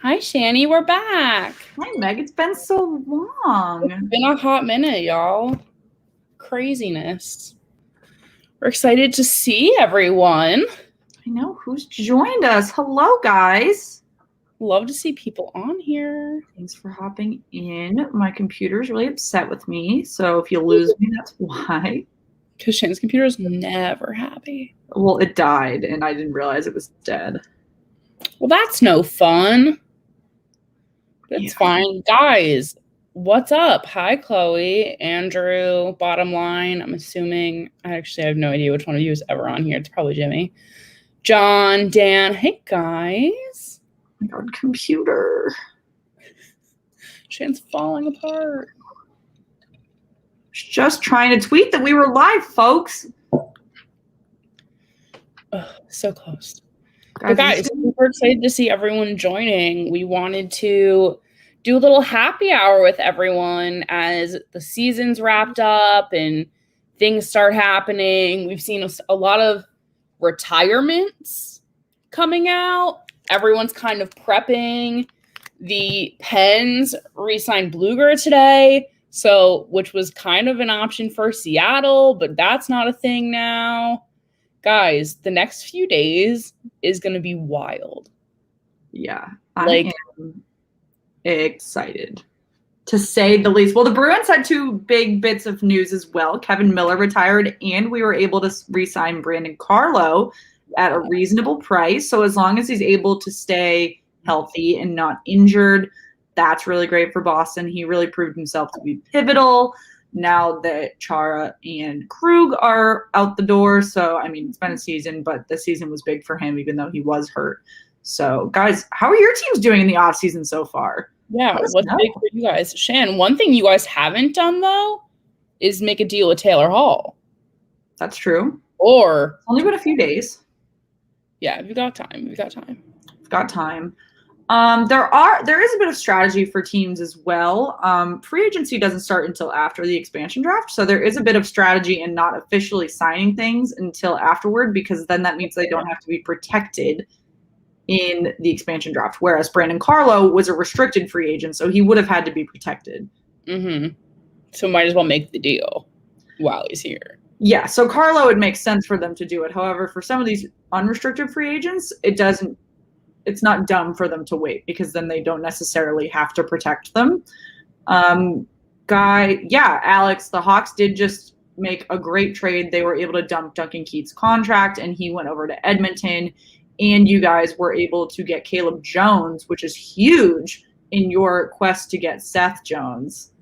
Hi, Shani. We're back. Hi, Meg. It's been so long. It's been a hot minute, y'all. Craziness. We're excited to see everyone. I know who's joined us. Hello, guys. Love to see people on here. Thanks for hopping in. My computer's really upset with me, so if you lose me, that's why. Because Shannon's computer is never happy. Well, it died, and I didn't realize it was dead. Well, that's no fun. That's fine. Guys, what's up? Hi, Chloe, Andrew, bottom line. I'm assuming, I actually have no idea which one of you is ever on here. It's probably Jimmy. John, Dan. Hey, guys. Oh my God, computer. Shannon's falling apart. Just trying to tweet that we were live, folks. Oh, so close. Guys, we're excited to see everyone joining. We wanted to do a little happy hour with everyone as the season's wrapped up and things start happening. We've seen a lot of retirements coming out. Everyone's kind of prepping. The Pens re-signed Bluger today, which was kind of an option for Seattle, but that's not a thing now. Guys, the next few days is going to be wild. Yeah, I am excited, to say the least. Well, the Bruins had two big bits of news as well. Kevin Miller retired, and we were able to re-sign Brandon Carlo at a reasonable price. So as long as he's able to stay healthy and not injured, that's really great for Boston. He really proved himself to be pivotal. Now that Chara and Krug are out the door. So, I mean, it's been a season, but the season was big for him, even though he was hurt. So, guys, how are your teams doing in the offseason so far? Yeah, what's big for you guys? Shan, one thing you guys haven't done, though, is make a deal with Taylor Hall. That's true. Or it's only been a few days. Yeah, we've got time. We've got time. There is a bit of strategy for teams as well. Free agency doesn't start until after the expansion draft, so there is a bit of strategy in not officially signing things until afterward, because then that means they don't have to be protected in the expansion draft, whereas Brandon Carlo was a restricted free agent, so he would have had to be protected. Mm-hmm. So might as well make the deal while he's here. Yeah, so Carlo, it makes sense for them to do it. However, for some of these unrestricted free agents, it's not dumb for them to wait, because then they don't necessarily have to protect them. Alex, the Hawks did just make a great trade. They were able to dump Duncan Keith's contract, and he went over to Edmonton. And you guys were able to get Caleb Jones, which is huge in your quest to get Seth Jones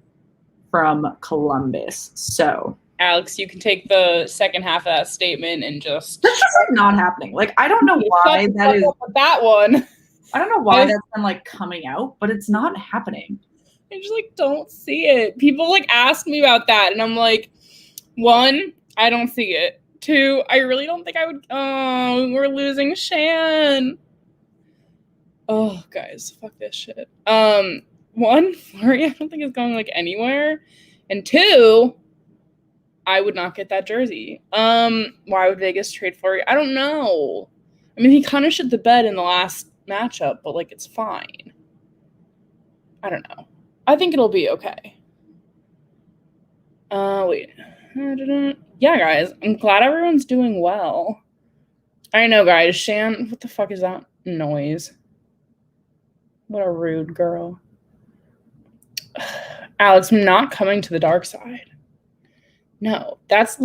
from Columbus. So, Alex, you can take the second half of that statement and just... That's just not happening. I don't know why that is... That one. I don't know why that's been, coming out, but it's not happening. I just, don't see it. People, ask me about that, and I'm like, one, I don't see it. Two, I really don't think I would... Oh, we're losing Shan. Oh, guys, fuck this shit. One, Fleury, I don't think is going, anywhere. And two... I would not get that jersey. Why would Vegas trade Fleury? I don't know. I mean, he kind of shit the bed in the last matchup, but it's fine. I don't know. I think it'll be okay. Wait. Yeah, guys. I'm glad everyone's doing well. I know, guys. Shan, what the fuck is that noise? What a rude girl. Alex, I'm not coming to the dark side. No, that's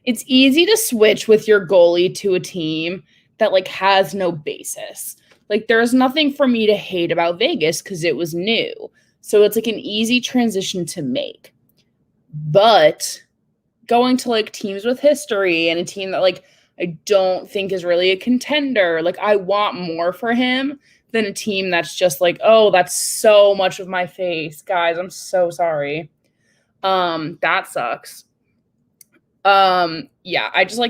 it's easy to switch with your goalie to a team that has no basis. There's nothing for me to hate about Vegas because it was new. So it's an easy transition to make. But going to teams with history and a team that I don't think is really a contender, I want more for him than a team that's just oh, that's so much of my face. Guys, I'm so sorry. That sucks. Yeah, I just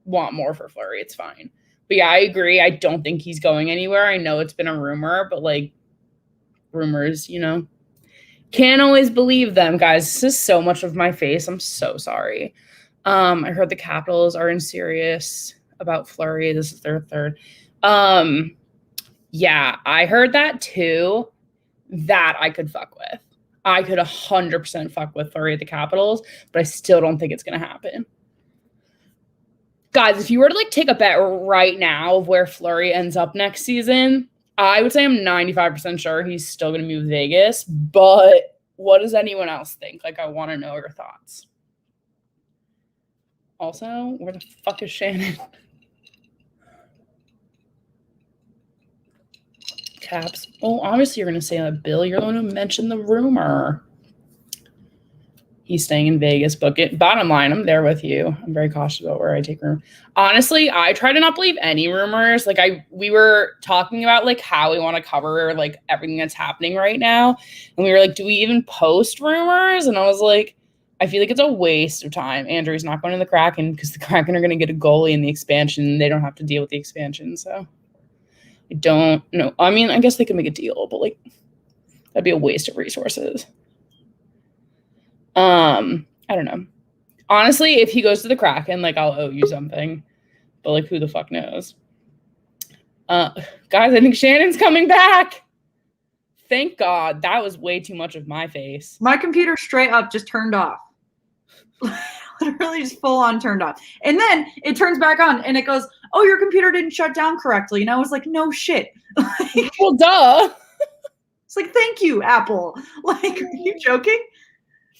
want more for Fleury. It's fine. But yeah, I agree. I don't think he's going anywhere. I know it's been a rumor, but rumors, can't always believe them, guys. This is so much of my face. I'm so sorry. I heard the Capitals are in serious about Fleury. This is their third. Yeah, I heard that too. That I could fuck with. I could 100% fuck with Fleury at the Capitals, but I still don't think it's going to happen. Guys, if you were to take a bet right now of where Fleury ends up next season, I would say I'm 95% sure he's still going to move to Vegas, but what does anyone else think? I want to know your thoughts. Also, where the fuck is Shannon? Caps. Oh, obviously you're going to say that, Bill. You're the one who mentioned the rumor. He's staying in Vegas. Book it. Bottom line, I'm there with you. I'm very cautious about where I take room. Honestly, I try to not believe any rumors. We were talking about how we want to cover everything that's happening right now, and we were do we even post rumors? And I was I feel it's a waste of time. Andrew's not going to the Kraken because the Kraken are going to get a goalie in the expansion. And they don't have to deal with the expansion, so I don't know. I mean, I guess they could make a deal, but that'd be a waste of resources. I don't know. Honestly, if he goes to the Kraken, I'll owe you something. But who the fuck knows? Guys, I think Shannon's coming back. Thank God. That was way too much of my face. My computer straight up just turned off. Literally just full on turned off. And then it turns back on and it goes, oh, your computer didn't shut down correctly. And I was no shit. Well, duh. It's thank you, Apple. Are you joking?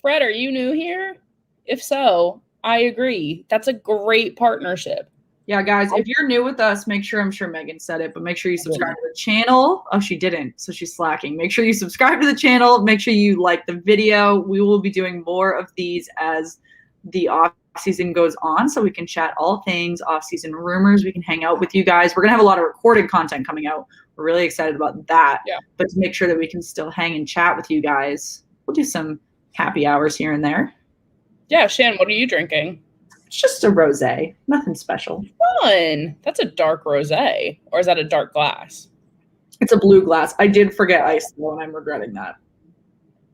Fred, are you new here? If so, I agree. That's a great partnership. Yeah, guys, if you're new with us, I'm sure Megan said it, but make sure you subscribe to the channel. Oh, she didn't, so she's slacking. Make sure you subscribe to the channel. Make sure you like the video. We will be doing more of these as the off season goes on, so we can chat all things off-season rumors. We can hang out with you guys. We're going to have a lot of recorded content coming out. We're really excited about that. Yeah. But to make sure that we can still hang and chat with you guys, we'll do some happy hours here and there. Yeah, Shan, what are you drinking? It's just a rosé. Nothing special. Fun. That's a dark rosé. Or is that a dark glass? It's a blue glass. I did forget ice, though, and I'm regretting that.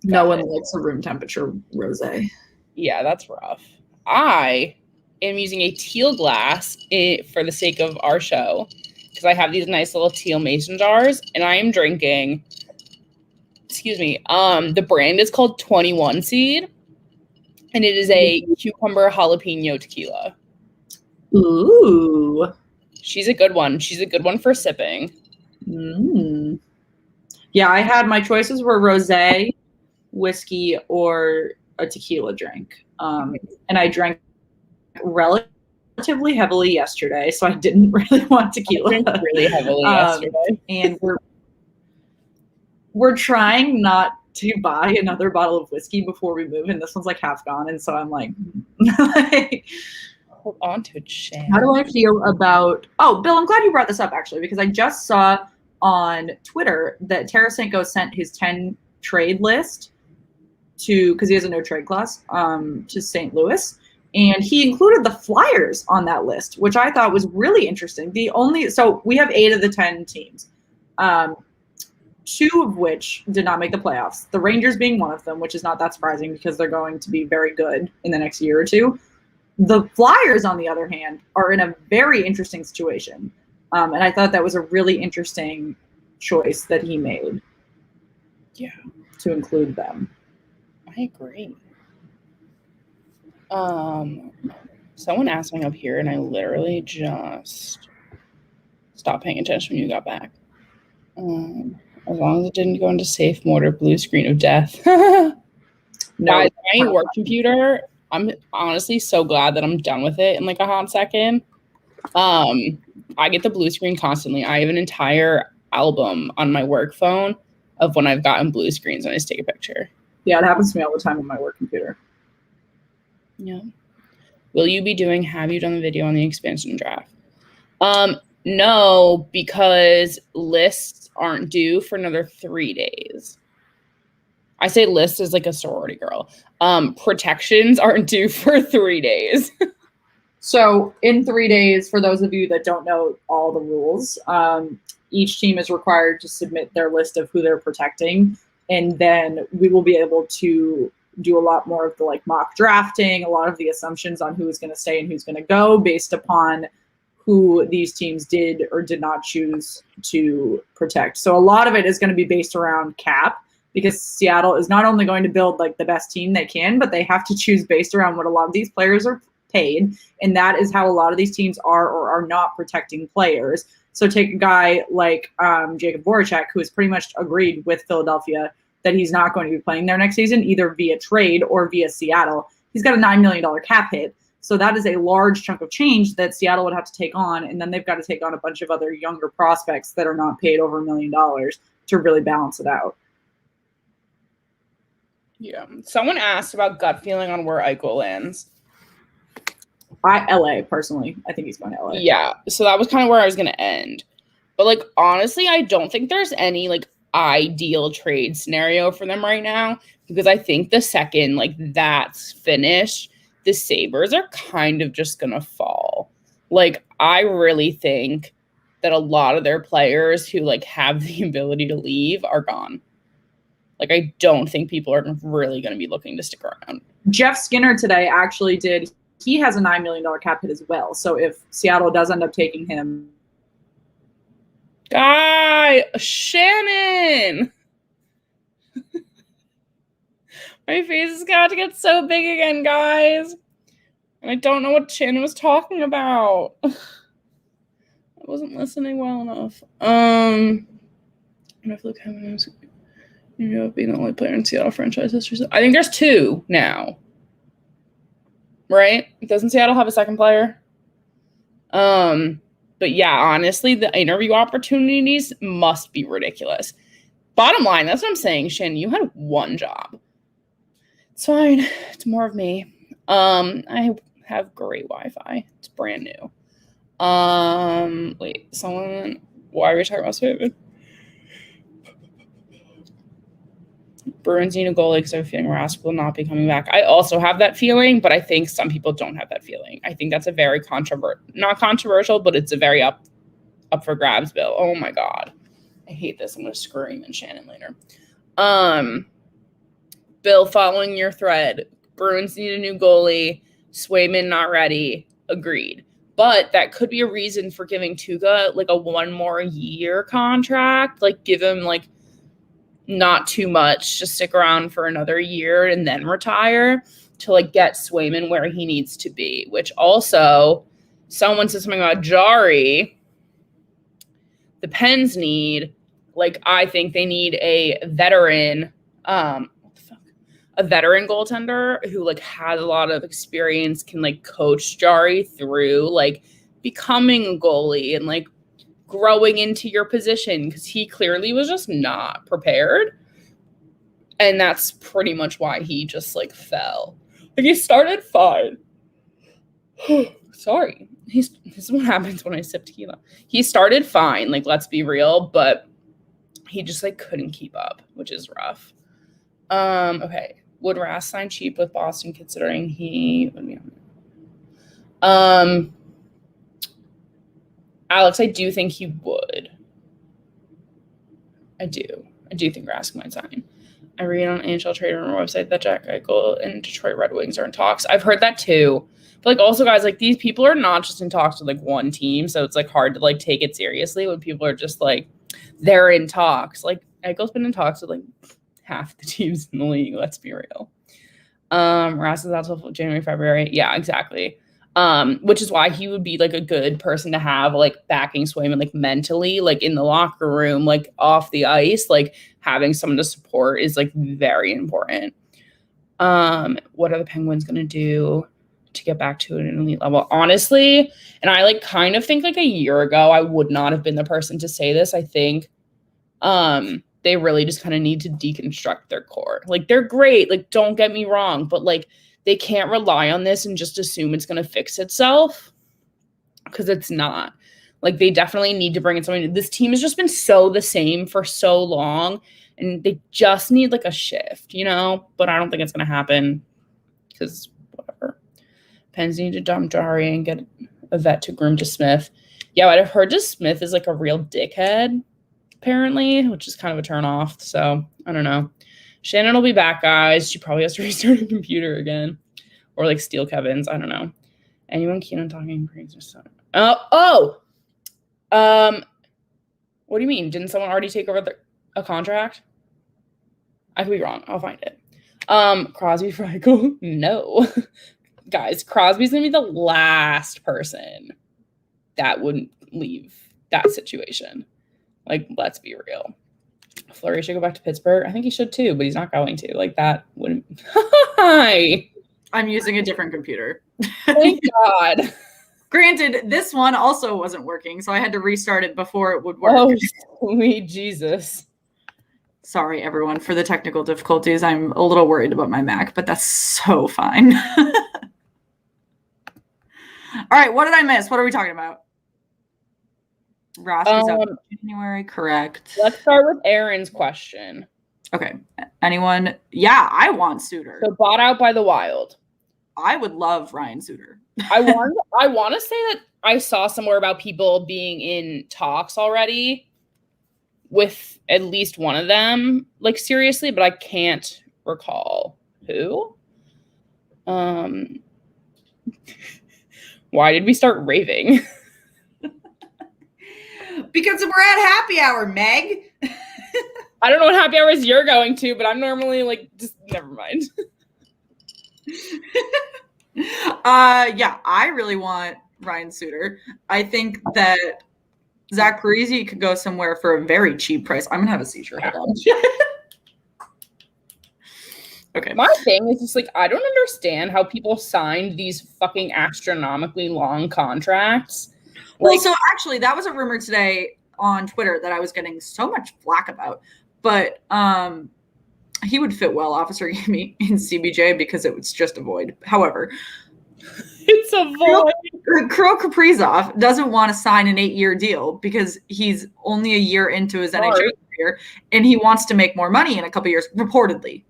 No one likes a room temperature rosé. Yeah, that's rough. I am using a teal glass for the sake of our show because I have these nice little teal mason jars, and I am drinking, the brand is called 21 Seed, and it is a cucumber jalapeno tequila. Ooh. She's a good one. She's a good one for sipping. Mm. Yeah, I had my choices were rosé, whiskey, or a tequila drink. And I drank relatively heavily yesterday, so I didn't really want tequila. I drank really heavily yesterday. And we're trying not to buy another bottle of whiskey before we move, and this one's half gone, and so I'm hold on to it, Shan. How do I feel about Bill, I'm glad you brought this up actually, because I just saw on Twitter that Tarasenko sent his 10 trade list because he has a no trade clause to St. Louis, and he included the Flyers on that list, which I thought was really interesting. So we have 8 of the 10 teams, 2 of which did not make the playoffs, the Rangers being one of them, which is not that surprising because they're going to be very good in the next year or two. The Flyers, on the other hand, are in a very interesting situation, and I thought that was a really interesting choice that he made. Yeah, to include them. I agree. Someone asked me up here, and I literally just stopped paying attention when you got back. As long as it didn't go into safe mode or blue screen of death. No. Guys, my work computer, I'm honestly so glad that I'm done with it in a hot second. I get the blue screen constantly. I have an entire album on my work phone of when I've gotten blue screens when I just take a picture. Yeah, it happens to me all the time on my work computer. Yeah. Will you be have you done the video on the expansion draft? No, because lists aren't due for another 3 days. I say list as a sorority girl. Protections aren't due for 3 days. So in 3 days, for those of you that don't know all the rules, each team is required to submit their list of who they're protecting. And then we will be able to do a lot more of the mock drafting, a lot of the assumptions on who's going to stay and who's going to go based upon who these teams did or did not choose to protect. So a lot of it is going to be based around cap, because Seattle is not only going to build like the best team they can, but they have to choose based around what a lot of these players are paid. And that is how a lot of these teams are or are not protecting players. So take a guy like Jacob Voracek, who has pretty much agreed with Philadelphia that he's not going to be playing there next season, either via trade or via Seattle. He's got a $9 million cap hit. So that is a large chunk of change that Seattle would have to take on. And then they've got to take on a bunch of other younger prospects that are not paid over $1 million to really balance it out. Yeah. Someone asked about gut feeling on where Eichel lands. LA, personally. I think he's going to LA. Yeah. So that was kind of where I was going to end. But, like, honestly, I don't think there's any, like, ideal trade scenario for them right now, because I think the second, like, that's finished, the Sabres are kind of just going to fall. Like, I really think that a lot of their players who, like, have the ability to leave are gone. Like, I don't think people are really going to be looking to stick around. Jeff Skinner today actually did. He has a $9 million cap hit as well. So if Seattle does end up taking him. Shannon! My face is got to get so big again, guys. And I don't know what Shannon was talking about. I wasn't listening well enough. I feel like Kevin is, being the only player in Seattle franchise history. I think there's two now. Right? Doesn't Seattle have a second player? But yeah, honestly, the interview opportunities must be ridiculous. Bottom line, that's what I'm saying, Shannon. You had one job. It's fine. It's more of me. I have great Wi-Fi. It's brand new. Wait, why are we talking about Swayman? Bruins need a goalie because I have a feeling Rask will not be coming back. I also have that feeling, but I think some people don't have that feeling. I think that's a very not controversial, but it's a very up for grabs, Bill. Oh my God. I hate this. I'm going to scream at Shannon later. Bill, following your thread, Bruins need a new goalie. Swayman not ready. Agreed. But that could be a reason for giving Tuukka like a 1 more year contract. Like give him like not too much, just stick around for another year and then retire to like get Swayman where he needs to be. Which also, someone said something about Jari. The Pens need, like, I think they need a veteran, a veteran goaltender who like has a lot of experience, can like coach Jari through like becoming a goalie and like growing into your position, because he clearly was just not prepared. And that's pretty much why he just like fell. Like he started fine. Sorry. This is what happens when I sip tequila. He started fine, like let's be real, but he just like couldn't keep up, which is rough. Okay. Would Rask sign cheap with Boston considering he would be on? Alex, I do think he would. I do think Rask might sign. I read on NHL Trade Rumor website that Jack Eichel and Detroit Red Wings are in talks. I've heard that too. But like also, guys, like these people are not just in talks with like one team, so it's like hard to like take it seriously when people are just like they're in talks. Like Eichel's been in talks with like half the teams in the league. Let's be real. Rask is out till January, February. Yeah, exactly. Which is why he would be like a good person to have like backing Swayman like mentally, like in the locker room, like off the ice, like having someone to support is like very important. What are the Penguins going to do to get back to an elite level? Honestly, and I like kind of think like a year ago, I would not have been the person to say this. I think they really just kind of need to deconstruct their core. Like they're great, like don't get me wrong, but like they can't rely on this and just assume it's going to fix itself, because it's not. Like they definitely need to bring in something. This team has just been so the same for so long, and they just need like a shift, but I don't think it's going to happen because whatever. Pens need to dump Jari and get a vet to groom to Smith. Yeah, I've heard that Smith is like a real dickhead apparently, which is kind of a turn off. So I don't know. Shannon will be back, guys. She probably has to restart her computer again. Or like steal Kevin's. I don't know. Anyone keen on talking crazy stuff? What do you mean? Didn't someone already take over a contract? I could be wrong. I'll find it. Crosby for Eichel? No. Guys, Crosby's going to be the last person that wouldn't leave that situation. Like, let's be real. Fleury should go back to Pittsburgh. I think he should too, but he's not going to. Like, that wouldn't. Hi. I'm using a different computer. Thank God. Granted, this one also wasn't working, so I had to restart it before it would work. Oh, sweet Jesus. Sorry, everyone, for the technical difficulties. I'm a little worried about my Mac, but that's so fine. All right, what did I miss? What are we talking about? Ross is out in January, correct. Let's start with Aaron's question. Okay. Anyone? Yeah, I want Suter. So bought out by the Wild. I would love Ryan Suter. I want to say that I saw somewhere about people being in talks already with at least one of them, like seriously, but I can't recall who. Why did we start raving? Because we're at happy hour, Meg. I don't know what happy hours you're going to, but I'm normally like, just never mind. Yeah, I really want Ryan Suter. I think that Zach Parise could go somewhere for a very cheap price. I'm gonna have a seizure. Hold on. Okay. My thing is just like, I don't understand how people signed these fucking astronomically long contracts. Well, so actually, that was a rumor today on Twitter that I was getting so much flack about. But he would fit well, Officer Gamey, in CBJ because it was just a void. However, it's a void. Kirill Kaprizov doesn't want to sign an 8-year deal because he's only a year into his NHL career, and he wants to make more money in a couple years, reportedly.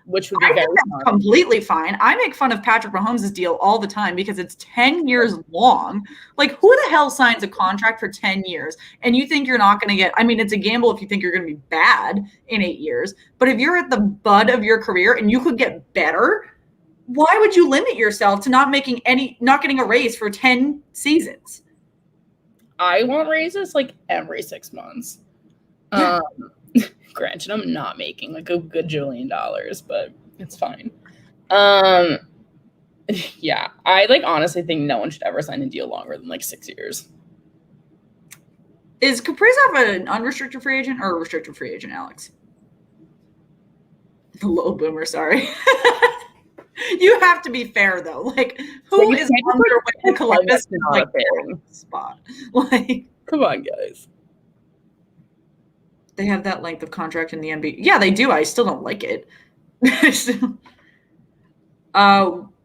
Which would be very completely fine. I make fun of Patrick Mahomes' deal all the time because it's 10 years long. Like, who the hell signs a contract for 10 years? And you think you're not going to get, I mean, it's a gamble if you think you're going to be bad in 8 years. But if you're at the bud of your career and you could get better, why would you limit yourself to not getting a raise for 10 seasons? I want raises like every 6 months. Granted, I'm not making like a good $1 billion, but it's fine. Yeah, I like honestly think no one should ever sign a deal longer than like 6 years. Is Kaprizov an unrestricted free agent or a restricted free agent, Alex? The little boomer, sorry. You have to be fair though. Like, who is on their way to Columbus in like spot? Like, come on, guys. They have that length of contract in the NBA. Yeah, they do. I still don't like it.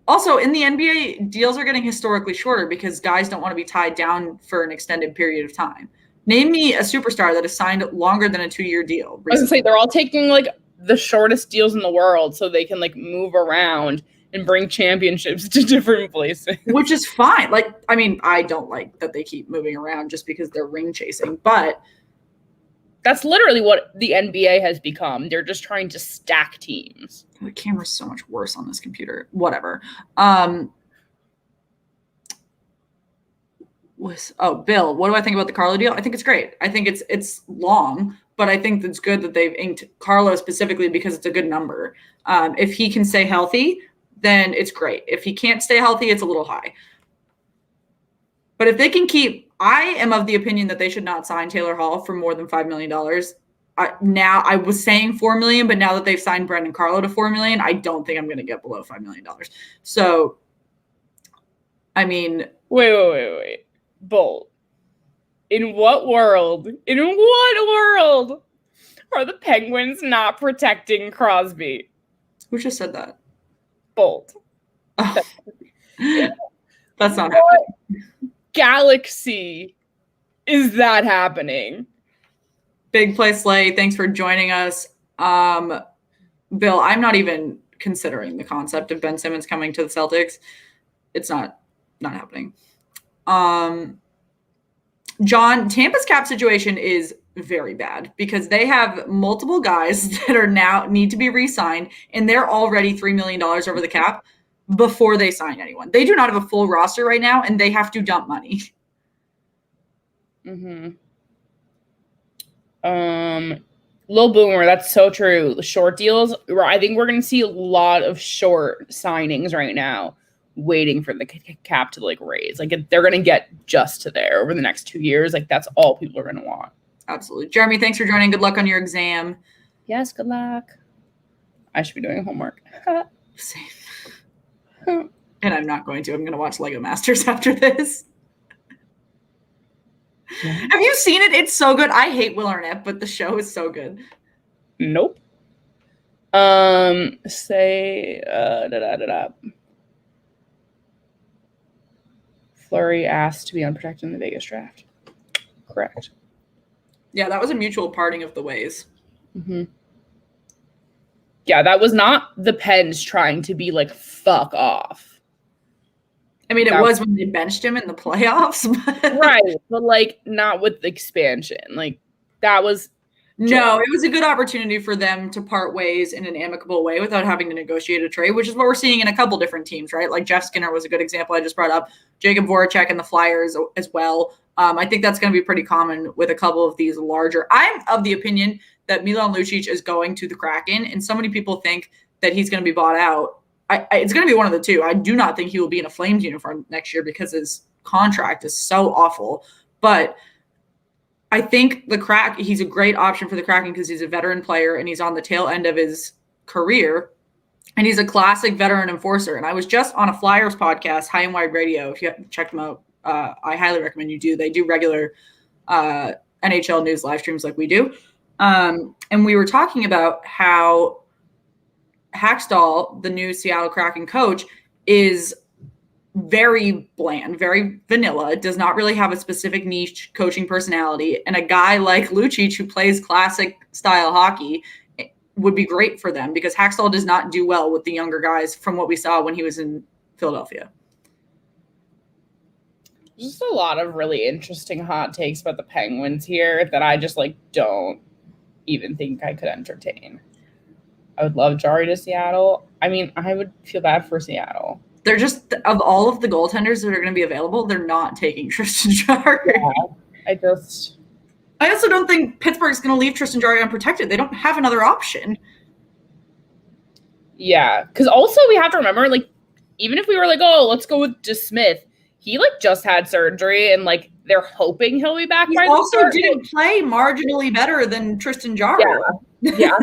Also, in the NBA, deals are getting historically shorter because guys don't want to be tied down for an extended period of time. Name me a superstar that has signed longer than a 2-year deal recently. I was gonna say they're all taking like the shortest deals in the world so they can like move around and bring championships to different places. Which is fine. Like, I mean, I don't like that they keep moving around just because they're ring chasing, but that's literally what the NBA has become. They're just trying to stack teams. The camera's so much worse on this computer. Whatever. Bill, what do I think about the Carlo deal? I think it's great. I think it's long, but I think it's good that they've inked Carlo specifically because it's a good number. If he can stay healthy, then it's great. If he can't stay healthy, it's a little high. But if they can keep, I am of the opinion that they should not sign Taylor Hall for more than $5 million. Now I was saying $4 million, but now that they've signed Brendan Carlo to $4 million, I don't think I'm going to get below $5 million. So, I mean, wait, Bolt. In what world are the Penguins not protecting Crosby? Who just said that? Bolt. Oh. That's not happening. Galaxy is that happening? Big Play Slay, thanks for joining us. Bill, I'm not even considering the concept of Ben Simmons coming to the Celtics. It's not happening. John, Tampa's cap situation is very bad because they have multiple guys that are now need to be re-signed, and they're already $3 million over the cap. before they sign anyone. They do not have a full roster right now, and they have to dump money. Lil Boomer, that's so true. The short deals, I think we're going to see a lot of short signings right now, waiting for the cap to like raise. Like they're going to get just to there over the next 2 years. Like that's all people are going to want. Absolutely. Jeremy, thanks for joining. Good luck on your exam. Yes, good luck. I should be doing homework. Same. And I'm not going to. I'm going to watch Lego Masters after this. Yeah. Have you seen it? It's so good. I hate Will Arnett, but the show is so good. Nope. Fleury asked to be unprotected in the Vegas draft. Correct. Yeah, that was a mutual parting of the ways. Yeah, that was not the Pens trying to be like, fuck off. I mean, it was when they benched him in the playoffs. But right, but like not with the expansion. Like that was no, it was a good opportunity for them to part ways in an amicable way without having to negotiate a trade, which is what we're seeing in a couple different teams, right? Like Jeff Skinner was a good example I just brought up, Jacob Voracek and the Flyers as well. I think that's going to be pretty common with a couple of these larger. I'm of the opinion that Milan Lucic is going to the Kraken, and so many people think that he's going to be bought out. It's going to be one of the two. I do not think he will be in a Flames uniform next year because his contract is so awful. But I think he's a great option for the Kraken because he's a veteran player and he's on the tail end of his career. And he's a classic veteran enforcer. And I was just on a Flyers podcast, High and Wide Radio. If you haven't checked them out, I highly recommend you do. They do regular NHL news live streams like we do. And we were talking about how Hackstall, the new Seattle Kraken coach, is very bland, very vanilla, does not really have a specific niche coaching personality. And a guy like Lucic, who plays classic style hockey, would be great for them because Hackstall does not do well with the younger guys from what we saw when he was in Philadelphia. Just a lot of really interesting hot takes about the Penguins here that I just like don't even think I could entertain. I would love Jari to Seattle. I mean, I would feel bad for Seattle. They're just, of all of the goaltenders that are going to be available, they're not taking Tristan Jarry. Yeah, I also don't think Pittsburgh's going to leave Tristan Jarry unprotected. They don't have another option. Yeah, because also we have to remember, like, even if we were like, oh, let's go with DeSmith, he, like, just had surgery, and, like, they're hoping he'll be back. He also didn't play marginally better than Tristan Jarry. Yeah.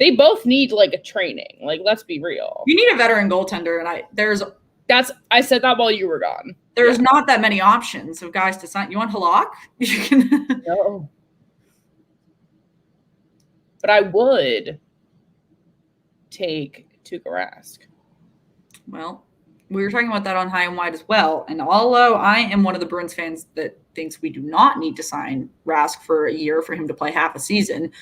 They both need like a training. Like, let's be real. You need a veteran goaltender, and I said that while you were gone. There's not that many options of guys to sign. You want Halak? You can. No. But I would take Tuukka Rask. Well, we were talking about that on High and Wide as well. And although I am one of the Bruins fans that thinks we do not need to sign Rask for a year for him to play half a season,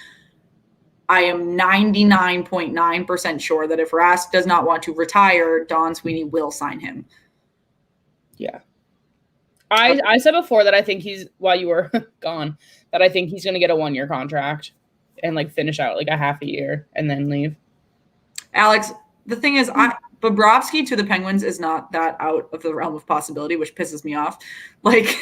I am 99.9% sure that if Rask does not want to retire, Don Sweeney will sign him. Yeah. I said before that I think while you were gone, that I think he's going to get a 1-year contract and like finish out like a half a year and then leave. Alex, the thing is, Bobrovsky to the Penguins is not that out of the realm of possibility, which pisses me off. Like,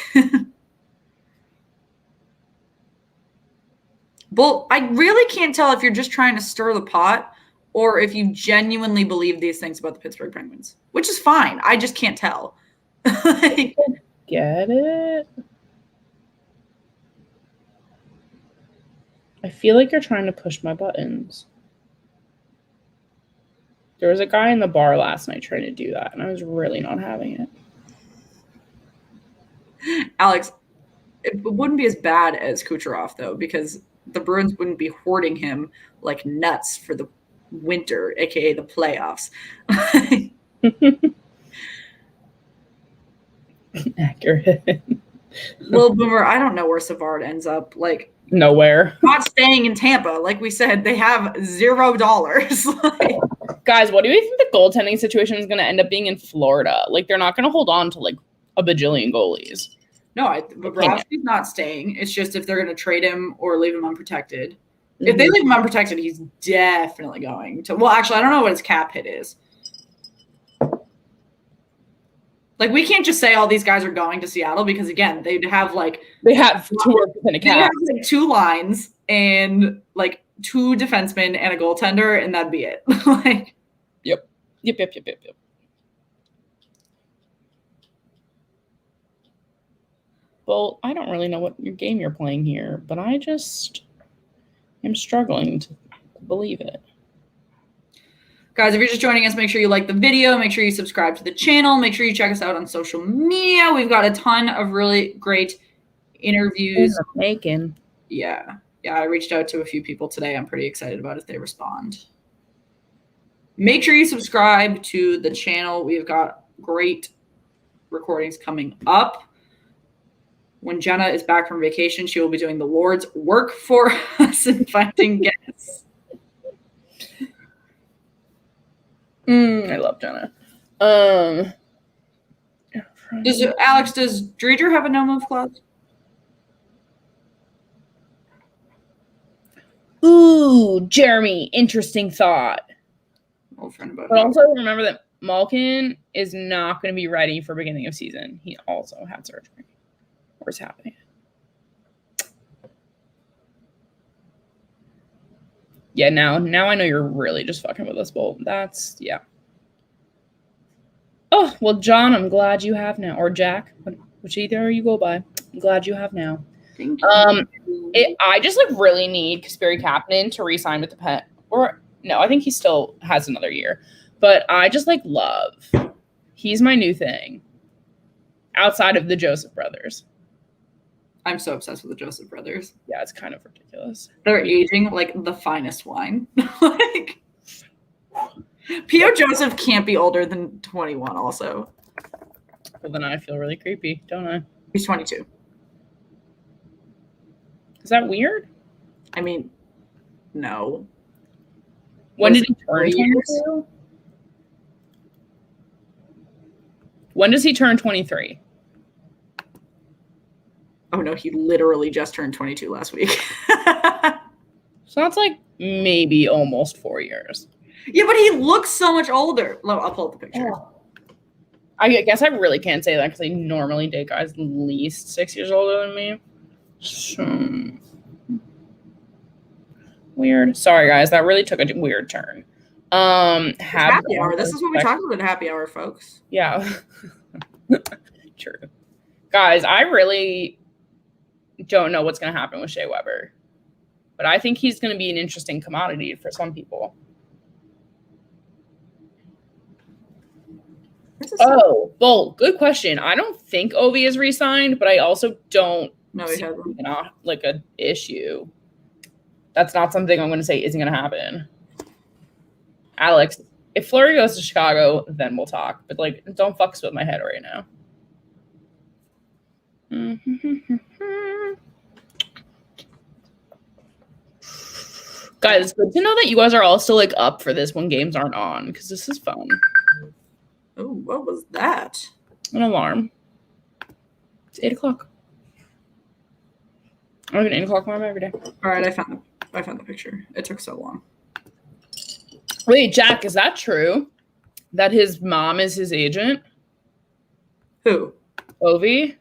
well, I really can't tell if you're just trying to stir the pot or if you genuinely believe these things about the Pittsburgh Penguins, which is fine. I just can't tell. Like, get it? I feel like you're trying to push my buttons. There was a guy in the bar last night trying to do that, and I was really not having it. Alex, it wouldn't be as bad as Kucherov, though, because the Bruins wouldn't be hoarding him like nuts for the winter, aka the playoffs. Accurate. Lil Boomer, I don't know where Savard ends up. Like, nowhere. Not staying in Tampa. Like we said, they have $0. Guys, what do you think the goaltending situation is going to end up being in Florida? Like, they're not going to hold on to like a bajillion goalies. No, Bobrovsky's not staying. It's just if they're going to trade him or leave him unprotected. Mm-hmm. If they leave him unprotected, he's definitely going to. Well, actually, I don't know what his cap hit is. Like, we can't just say all these guys are going to Seattle because, again, they'd have like they have to work within a cap. They have like 2 lines and like 2 defensemen and a goaltender, and that'd be it. Like, yep. Well, I don't really know what your game you're playing here, but I just am struggling to believe it. Guys, if you're just joining us, make sure you like the video. Make sure you subscribe to the channel. Make sure you check us out on social media. We've got a ton of really great interviews. Making. Yeah, I reached out to a few people today. I'm pretty excited about if they respond. Make sure you subscribe to the channel. We've got great recordings coming up. When Jenna is back from vacation, she will be doing the Lord's work for us and finding guests. I love Jenna. Does Dreger have a no-move clause? Ooh, Jeremy, interesting thought. But also remember that Malkin is not going to be ready for beginning of season. He also had surgery. Or is happening. Yeah, now I know you're really just fucking with us, Bolt. That's, yeah. Oh, well, John, I'm glad you have now. Or Jack, which either you go by. I'm glad you have now. Thank you. I just, like, really need Kasperi Kapanen to re-sign with the Pet. Or, no, I think he still has another year. But I just, like, love. He's my new thing. Outside of the Joseph brothers. I'm so obsessed with the Joseph brothers. Yeah, it's kind of ridiculous. They're aging like the finest wine. Like, P.O. Joseph can't be older than 21 also. Well, then I feel really creepy, don't I? He's 22. Is that weird? I mean, no. When did he turn 22? When does he turn 23? Oh, no, he literally just turned 22 last week. So that's like maybe almost 4 years. Yeah, but he looks so much older. I'll pull up the picture. Oh. I guess I really can't say that because I normally date guys at least 6 years older than me. So weird. Sorry, guys. That really took a weird turn. Happy hour. This is what we talked about at happy hour, folks. Yeah. True. Guys, I really don't know what's going to happen with Shea Weber. But I think he's going to be an interesting commodity for some people. Oh, Bolt, good question. I don't think Ovi is re-signed, but I also don't see like an issue. That's not something I'm going to say isn't going to happen. Alex, if Fleury goes to Chicago, then we'll talk. But, like, don't fuck with my head right now. Guys, it's good to know that you guys are all still, like, up for this when games aren't on, because this is fun. Oh, what was that? An alarm. It's 8 o'clock. I have an 8 o'clock alarm every day. All right, I found the picture. It took so long. Wait, Jack, is that true? That his mom is his agent? Who? Ovi?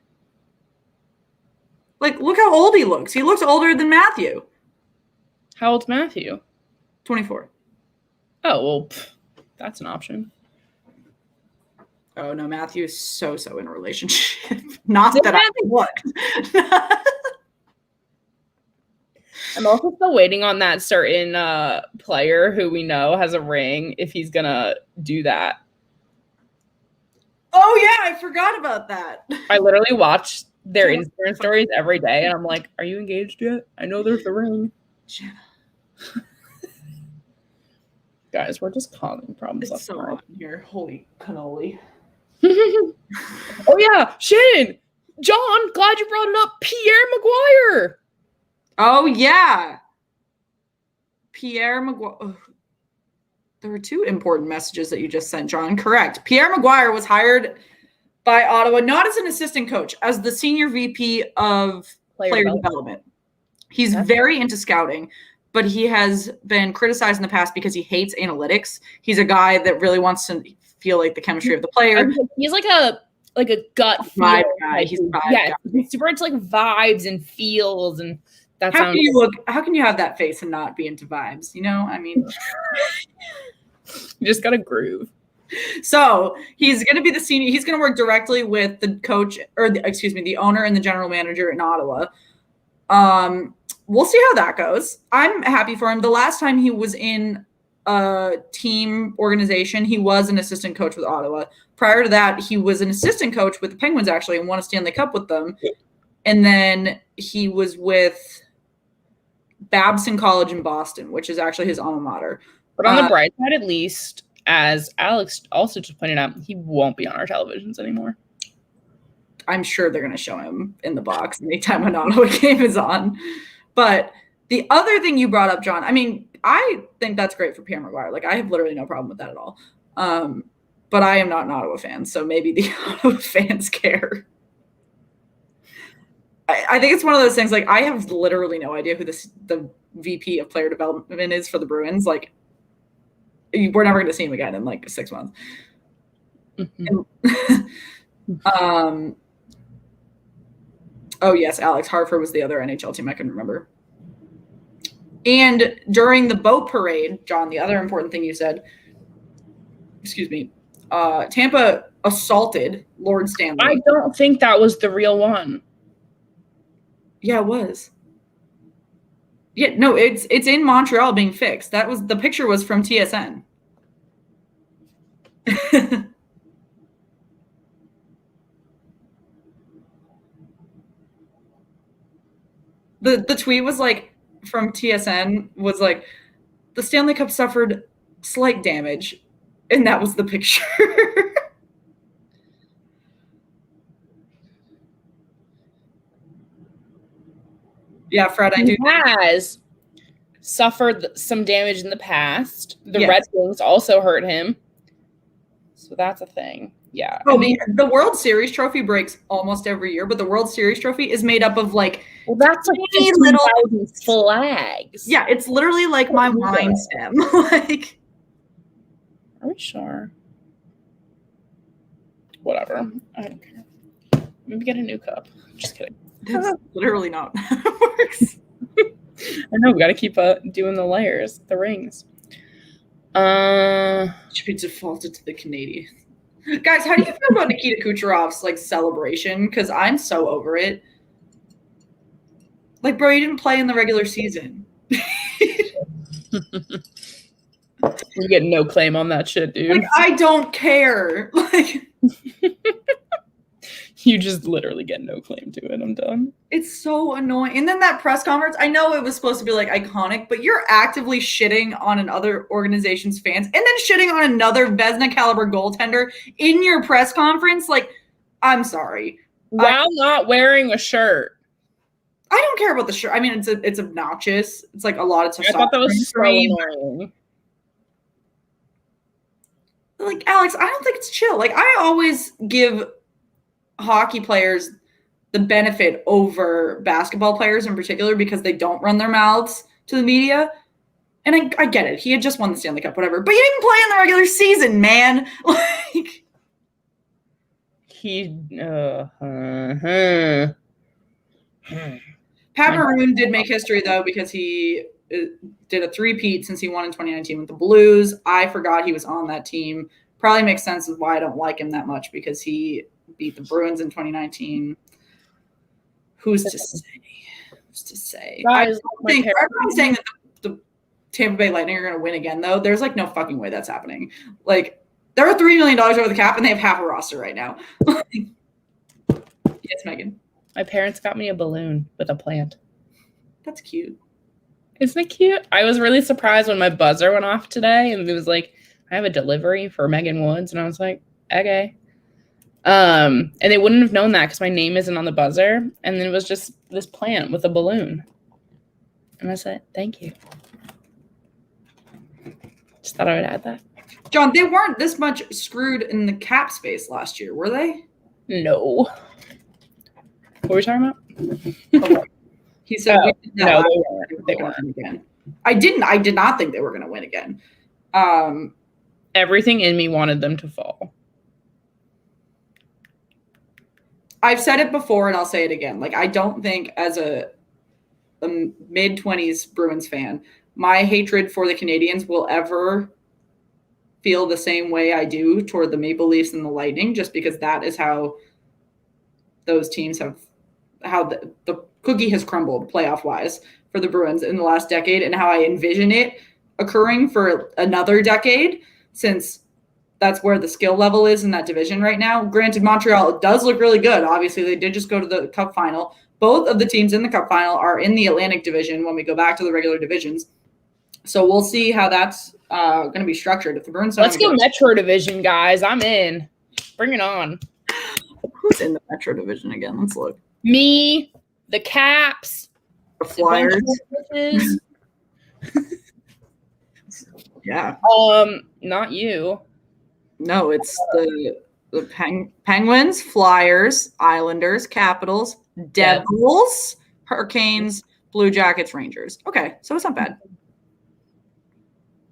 Like, look how old he looks. He looks older than Matthew. How old's Matthew? 24. Oh, well, that's an option. Oh, no, Matthew's so in a relationship. Not that I looked. I'm also still waiting on that certain player who we know has a ring if he's going to do that. Oh, yeah, I forgot about that. I literally watch their Instagram stories every day, and I'm like, are you engaged yet? I know there's a ring. Jenna. Guys, we're just causing problems. It's so hot in here. Holy cannoli. Oh, yeah, Shannon. John, glad you brought it up. Pierre Maguire. Oh, yeah. Pierre Maguire. Oh, there were two important messages that you just sent, John. Correct. Pierre Maguire was hired by Ottawa, not as an assistant coach, as the senior VP of player development. He's very into scouting, but he has been criticized in the past because he hates analytics. He's a guy that really wants to feel like the chemistry of the player. He's like a like a gut vibe feel. guy. He's vibe yeah, guy. he's super into like vibes and feels, and that how can you have that face and not be into vibes? You know, I mean, you just gotta groove. So he's going to be the senior. He's going to work directly with the coach, or the owner and the general manager in Ottawa. We'll see how that goes. I'm happy for him. The last time he was in a team organization, he was an assistant coach with Ottawa. Prior to that, he was an assistant coach with the Penguins, actually, and won a Stanley Cup with them. And then he was with Babson College in Boston, which is actually his alma mater. But on the bright side, at least, as Alex also just pointed out, he won't be on our televisions anymore. I'm sure they're going to show him in the box anytime an Ottawa game is on. But the other thing you brought up, John, I mean, I think that's great for Pierre McGuire. Like, I have literally no problem with that at all. But I am not an Ottawa fan, so maybe the Ottawa fans care. I think it's one of those things, like, I have literally no idea who the VP of player development is for the Bruins. Like, we're never going to see him again in like 6 months. Oh yes, Alex Hartford was the other NHL team I couldn't remember. And during the boat parade, John, the other important thing you said, Tampa assaulted Lord Stanley. I don't think that was the real one. Yeah, it was. Yeah, no, it's in Montreal being fixed. The picture was from TSN. The tweet was like from TSN was like, the Stanley Cup suffered slight damage, and that was the picture. Yeah, Fred, I do. He has suffered some damage in the past. The Red Wings also hurt him. So that's a thing. Yeah. Oh, I mean, the World Series trophy breaks almost every year, but the World Series trophy is made up of like, well, that's like little flags. Yeah, it's literally like my wine stem. Like, are we sure? Whatever. I don't care. Maybe get a new cup. Just kidding. That's literally not how it works. I know, we got to keep doing the layers, the rings. Should be defaulted to the Canadian. Guys, how do you feel about Nikita Kucherov's like celebration? Because I'm so over it. Like, bro, you didn't play in the regular season. You get no claim on that shit, dude. Like, I don't care. Like, you just literally get no claim to it. I'm done. It's so annoying. And then that press conference, I know it was supposed to be like iconic, but you're actively shitting on another organization's fans and then shitting on another Vezina caliber goaltender in your press conference. Like, I'm sorry. While not wearing a shirt. I don't care about the shirt. I mean, it's obnoxious. It's like a lot of I thought that was so annoying. Like, Alex, I don't think it's chill. Like, I always give hockey players the benefit over basketball players in particular because they don't run their mouths to the media. And I get it. He had just won the Stanley Cup, whatever. But you didn't play in the regular season, man. Like, Pat Maroon did make history, though, because he did a three-peat since he won in 2019 with the Blues. I forgot he was on that team. Probably makes sense of why I don't like him that much, because he beat the Bruins in 2019. Who's to say? Guys, I think everyone's saying that the Tampa Bay Lightning are going to win again, though. There's like no fucking way that's happening. Like, they're $3 million over the cap, and they have half a roster right now. Yes, Megan. My parents got me a balloon with a plant. That's cute. Isn't it cute? I was really surprised when my buzzer went off today, and it was like, I have a delivery for Megan Woods, and I was like, okay. And they wouldn't have known that because my name isn't on the buzzer, and then it was just this plant with a balloon. And I said, thank you. Just thought I would add that. John, they weren't this much screwed in the cap space last year, were they? No. What were we talking about? He said no, they weren't again. I did not think they were going to win again. Everything in me wanted them to fall. I've said it before and I'll say it again. Like, I don't think as a mid-20s Bruins fan, my hatred for the Canadiens will ever feel the same way I do toward the Maple Leafs and the Lightning, just because that is how those teams have, how the cookie has crumbled playoff-wise for the Bruins in the last decade, and how I envision it occurring for another decade, since that's where the skill level is in that division right now. Granted, Montreal does look really good. Obviously, they did just go to the Cup final. Both of the teams in the Cup final are in the Atlantic division when we go back to the regular divisions. So we'll see how that's going to be structured. If the Bruins, let's go Metro Division, guys. I'm in. Bring it on. Who's in the Metro Division again? Let's look. Me, the Caps, the Flyers. Yeah. Not you. No, it's the Penguins, Flyers, Islanders, Capitals, Devils, Hurricanes, Blue Jackets, Rangers. Okay, so it's not bad.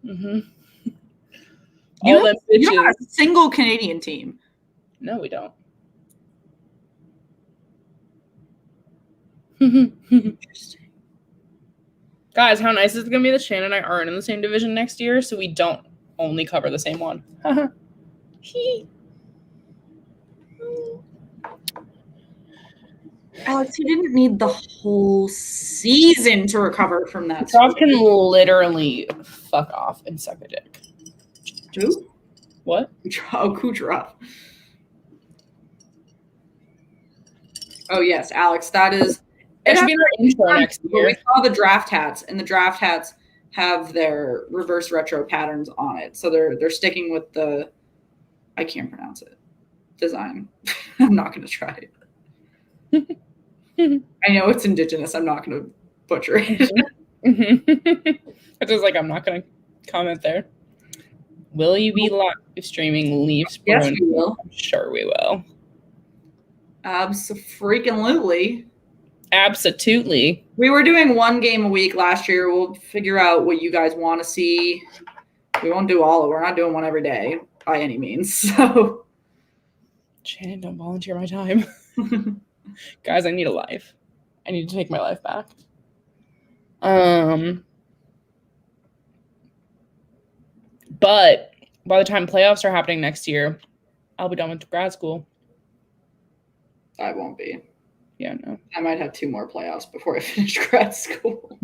Mm-hmm. You don't have a single Canadian team. No, we don't. Interesting. Guys, how nice is it going to be that Shannon and I aren't in the same division next year, so we don't only cover the same one? Alex, he didn't need the whole season to recover from that. Kucherov can literally fuck off and suck a dick. Who? What? Oh, Kucherov. Oh, yes, Alex, that is... It should be our intro next year. We saw the draft hats, and the draft hats have their reverse retro patterns on it. So they're sticking with the... I can't pronounce it. Design. I'm not going to try it. I know it's indigenous. I'm not going to butcher it. It's just like, I'm not going to comment there. Will you be live streaming Leafs? Yes, we will. I'm sure we will. Abso-freaking-lutely. Absolutely. We were doing one game a week last year. We'll figure out what you guys want to see. We won't do all of it. We're not doing one every day by any means. So, Shannon, don't volunteer my time. Guys, I need a life. I need to take my life back. But by the time playoffs are happening next year, I'll be done with grad school. I won't be. Yeah, no. I might have 2 more playoffs before I finish grad school.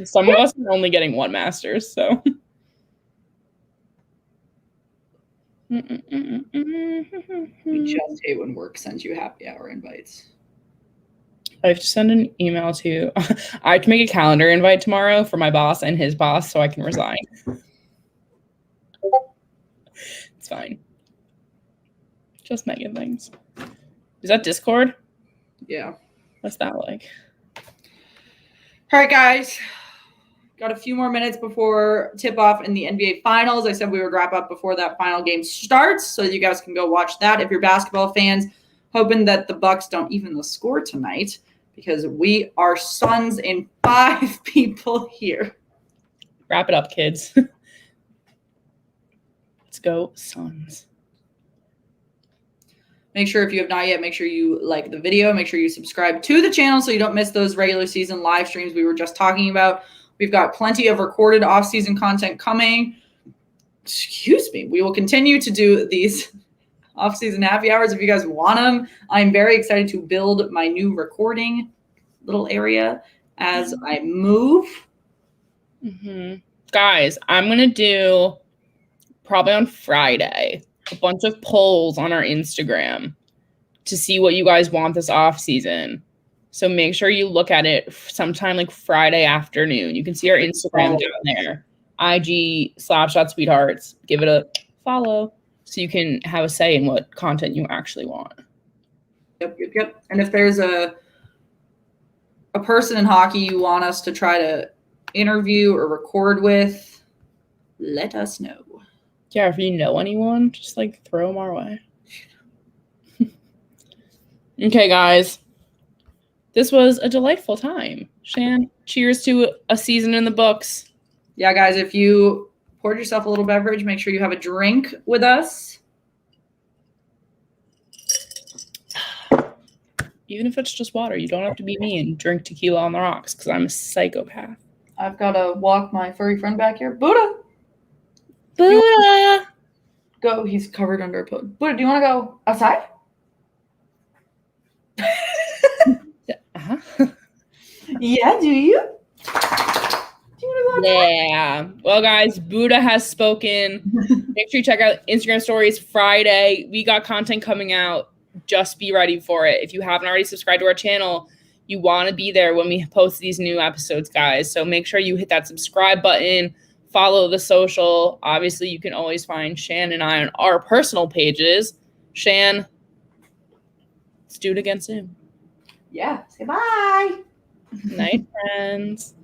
Some of us are only getting 1 master's, so. We just hate when work sends you happy hour invites. I have to send an email to... I have to make a calendar invite tomorrow for my boss and his boss so I can resign. It's fine. Just making things. Is that Discord? Yeah. What's that like? All right, guys. Got a few more minutes before tip-off in the NBA Finals. I said we would wrap up before that final game starts, so you guys can go watch that. If you're basketball fans, hoping that the Bucks don't even the score tonight, because we are Suns in 5 people here. Wrap it up, kids. Let's go, Suns. Make sure if you have not yet, make sure you like the video. Make sure you subscribe to the channel so you don't miss those regular season live streams we were just talking about. We've got plenty of recorded off-season content coming. Excuse me. We will continue to do these off-season happy hours if you guys want them. I'm very excited to build my new recording little area as I move. Mm-hmm. Guys, I'm going to do probably on Friday a bunch of polls on our Instagram to see what you guys want this off-season. So make sure you look at it sometime like Friday afternoon. You can see our Instagram down there. IG /Shot Sweethearts. Give it a follow so you can have a say in what content you actually want. Yep. And if there's a person in hockey you want us to try to interview or record with, let us know. Yeah, if you know anyone, just like throw them our way. Okay, guys. This was a delightful time. Shan, cheers to a season in the books. Yeah, guys, if you poured yourself a little beverage, make sure you have a drink with us. Even if it's just water, you don't have to be me and drink tequila on the rocks because I'm a psychopath. I've got to walk my furry friend back here. Buddha! Buddha! Go. He's covered under a pillow. Buddha, do you want to go outside? Uh-huh. Yeah, do you? Do you want to go outside? Yeah. Well, guys, Buddha has spoken. Make sure you check out Instagram stories Friday. We got content coming out. Just be ready for it. If you haven't already subscribed to our channel, you want to be there when we post these new episodes, guys. So make sure you hit that subscribe button. Follow the social. Obviously, you can always find Shan and I on our personal pages. Shan, let's do it again soon. Yeah. Say bye. Night, friends.